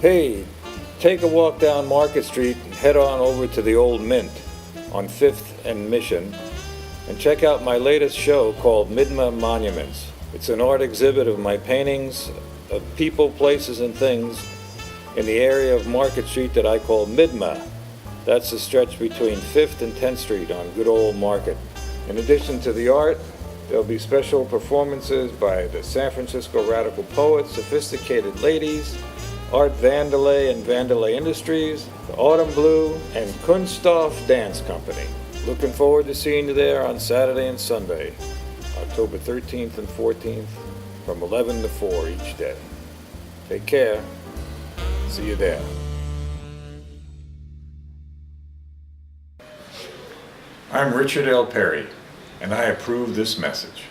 Hey, take a walk down Market Street and head on over to the Old Mint on 5th and Mission and check out my latest show called Midma Monuments. It's an art exhibit of my paintings of people, places, and things in the area of Market Street that I call Midma. That's the stretch between 5th and 10th Street on good old Market. In addition to the art, there'll be special performances by the San Francisco Radical Poets, Sophisticated Ladies, Art Vandelay and Vandelay Industries, the Autumn Blue, and Kunststoff Dance Company. Looking forward to seeing you there on Saturday and Sunday, October 13th and 14th, from 11 to 4 each day. Take care. See you there. I'm Richard L. Perry, and I approve this message.